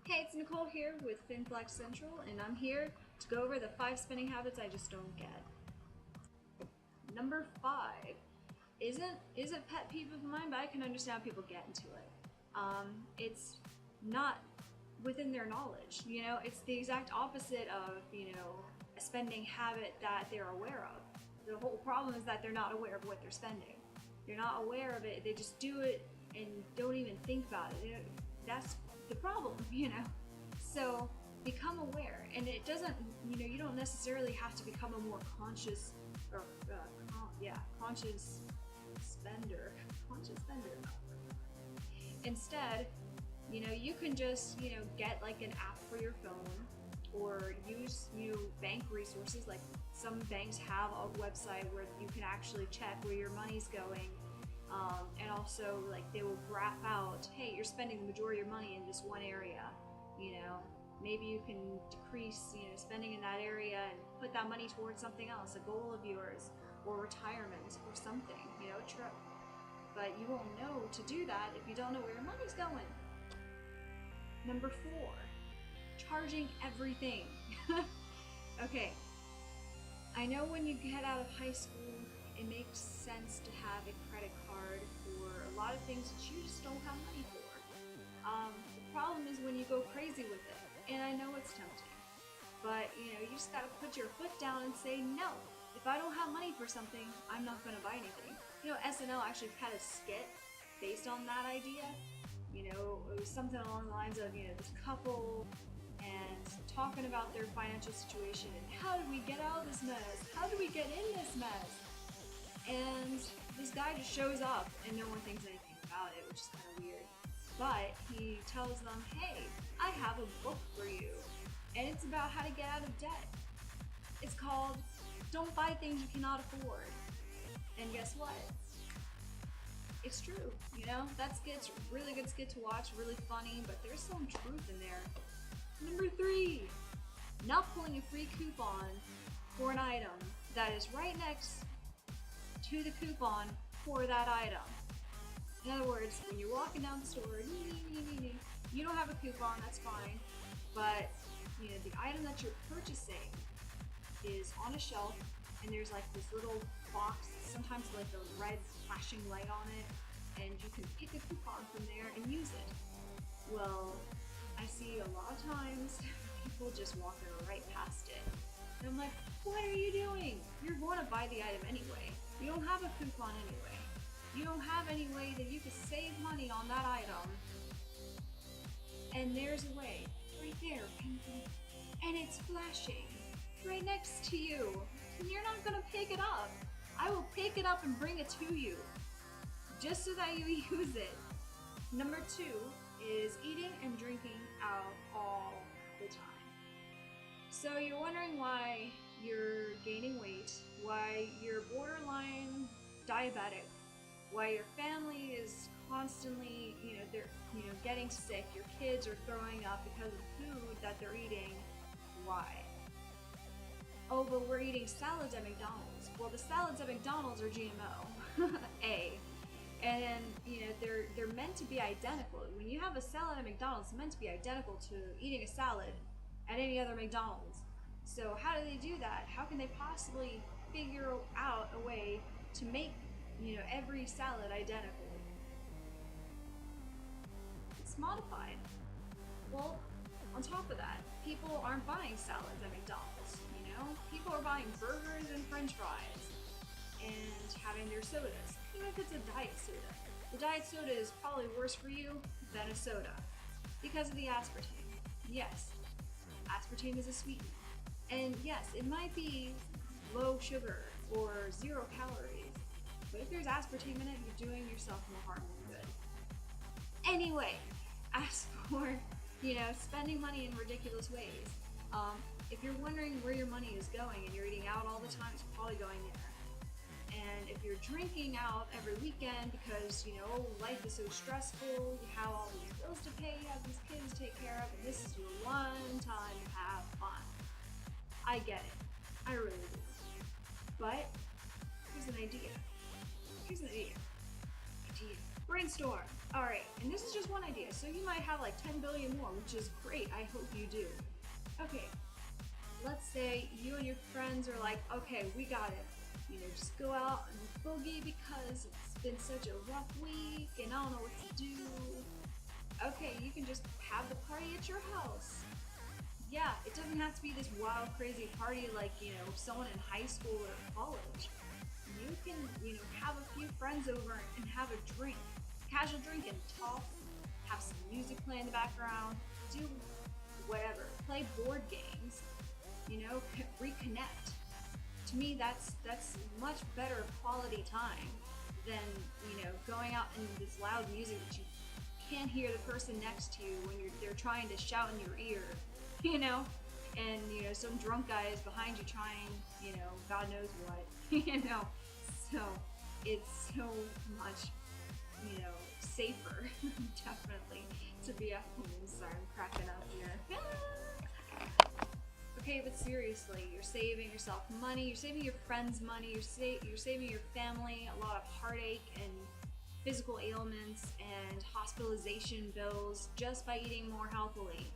Hey, it's Nicole here with FinFlex Central, and I'm here to go over the 5 spending habits I just don't get. Number 5 isn't pet peeve of mine, but I can understand how people get into it. It's not within their knowledge. It's the exact opposite of a spending habit that they're aware of. The whole problem is that they're not aware of what they're spending. They're not aware of it. They just do it and don't even think about it. That's the problem, So become aware, and it doesn't, you don't necessarily have to become a more conscious or conscious spender. Instead, you can just get like an app for your phone, or use bank resources. Like some banks have a website where you can actually check where your money's going. And also, like, they will graph out, hey, you're spending the majority of your money in this one area. Maybe you can decrease spending in that area and put that money towards something else, a goal of yours, or retirement, or something, a trip. But you won't know to do that if you don't know where your money's going. Number 4, charging everything. Okay, I know when you get out of high school, it makes sense to have a credit card for a lot of things that you just don't have money for. The problem is when you go crazy with it, and I know it's tempting, but you just gotta put your foot down and say, no, if I don't have money for something, I'm not gonna buy anything. SNL actually had a skit based on that idea. It was something along the lines of, this couple and talking about their financial situation and how do we get out of this mess? How do we get in this mess? And this guy just shows up and no one thinks anything about it, which is kind of weird. But he tells them, hey, I have a book for you, and it's about how to get out of debt. It's called Don't Buy Things You Cannot Afford. And guess what? It's true, That skit's really good skit to watch, really funny, but there's some truth in there. Number 3, not pulling a free coupon for an item that is right next to the coupon for that item. In other words, when you're walking down the store, you don't have a coupon, that's fine, but the item that you're purchasing is on a shelf, and there's like this little box, sometimes like a red flashing light on it, and you can pick a coupon from there and use it. Well, I see a lot of times people just walking right past it. And I'm like, what are you doing? You're going to buy the item anyway. You don't have a coupon anyway. You don't have any way that you could save money on that item. And there's a way, right there, and it's flashing right next to you. And you're not going to pick it up. I will pick it up and bring it to you, just so that you use it. Number 2 is eating and drinking out all the time. So you're wondering why you're gaining weight, why you're borderline diabetic, why your family is constantly, they're, getting sick, your kids are throwing up because of food that they're eating. Why? Oh, but we're eating salads at McDonald's. Well, the salads at McDonald's are GMO. A. And they're meant to be identical. When you have a salad at McDonald's, it's meant to be identical to eating a salad at any other McDonald's. So how do they do that? How can they possibly figure out a way to make every salad identical? It's modified. Well, on top of that, people aren't buying salads at McDonald's. People are buying burgers and French fries and having their sodas, even if it's a diet soda. The diet soda is probably worse for you than a soda because of the aspartame. Yes, aspartame is a sweetener. And yes, it might be low sugar or 0 calories, but if there's aspartame in it, you're doing yourself more harm than good. Anyway, as for, spending money in ridiculous ways, if you're wondering where your money is going and you're eating out all the time, it's probably going there. And if you're drinking out every weekend because, life is so stressful, you have all these bills to pay, you have these kids to take care of, and this is your one time to have fun. I get it. I really do. But here's an idea. Brainstorm. Alright, and this is just one idea, so you might have like 10 billion more, which is great. I hope you do. Okay, let's say you and your friends are like, okay, we got it. You know, just go out and boogie because it's been such a rough week and I don't know what to do. Okay, you can just have the party at your house. Yeah, it doesn't have to be this wild, crazy party like, you know, someone in high school or college. You can, you know, have a few friends over and have a drink, casual drink, and talk, have some music play in the background, do whatever, play board games, you know, reconnect. To me, that's much better quality time than, you know, going out in this loud music that you can't hear the person next to you when they're trying to shout in your ear, you know, and you know some drunk guy is behind you trying, you know, God knows what, you know. So it's so much, you know, safer, definitely, to be at home. Sorry, I'm cracking up here. Okay, but seriously, you're saving yourself money, you're saving your friends money, you're saving your family a lot of heartache and physical ailments and hospitalization bills just by eating more healthily.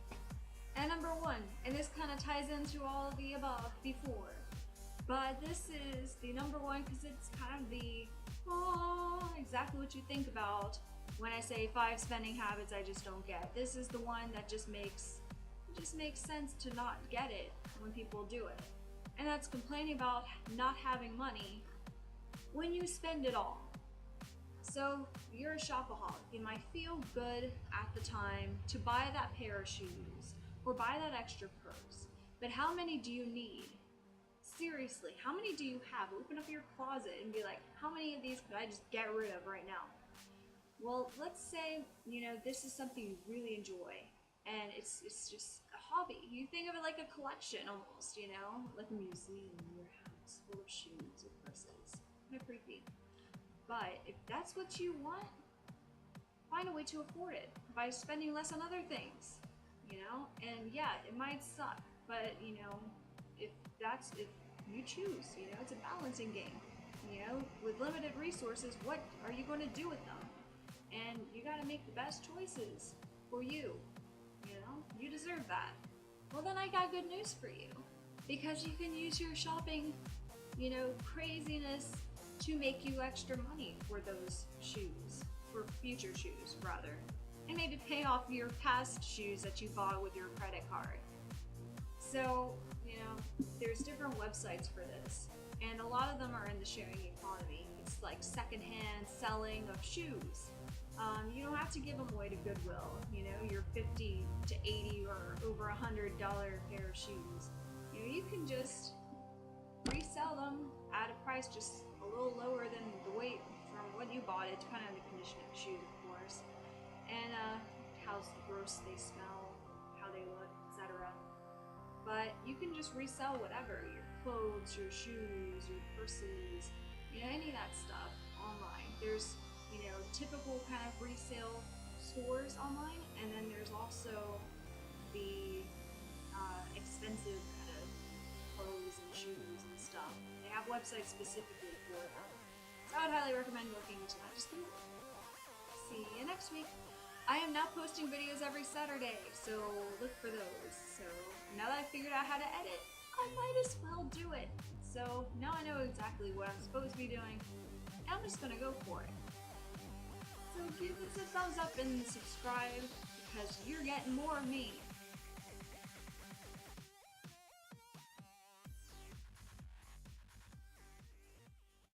And number one, and this kind of ties into all of the above before, but this is the number one because it's kind of the exactly what you think about when I say 5 spending habits I just don't get. This is the one that just makes sense to not get it when people do it. And that's complaining about not having money when you spend it all. So you're a shopaholic. You might feel good at the time to buy that pair of shoes or buy that extra purse. But how many do you need? Seriously, how many do you have? Open up your closet and be like, how many of these could I just get rid of right now? Well, let's say, you know, this is something you really enjoy and it's just a hobby. You think of it like a collection almost, you know, like a museum in your house full of shoes or purses. Kind of creepy. But if that's what you want, find a way to afford it by spending less on other things, you know? And yeah, it might suck, but you know, if you choose, you know, it's a balancing game. You know, with limited resources, what are you going to do with them? And you got to make the best choices for you. You know, you deserve that. Well, then I got good news for you, because you can use your shopping, you know, craziness to make you extra money for those shoes, for future shoes rather, and maybe pay off your past shoes that you bought with your credit card. So, you know, there's different websites for this, and a lot of them are in the sharing economy. It's like secondhand selling of shoes. You don't have to give them away to Goodwill, you know, your $50 to $80 or over $100 pair of shoes. You know, you can just resell them at a price just a little lower than the weight from what you bought it, depending on the condition of the shoe, of course, and how gross they smell, how they look, etc. But you can just resell whatever, your clothes, your shoes, your purses, you know, any of that stuff online. There's, you know, typical kind of resale stores online, and then there's also the expensive kind of clothes and shoes and stuff. They have websites specifically for them. So I would highly recommend looking into that. Just see you next week. I am now posting videos every Saturday, so look for those. So now that I figured out how to edit, I might as well do it. So now I know exactly what I'm supposed to be doing, and I'm just gonna go for it. So give this a thumbs up and subscribe, because you're getting more of me.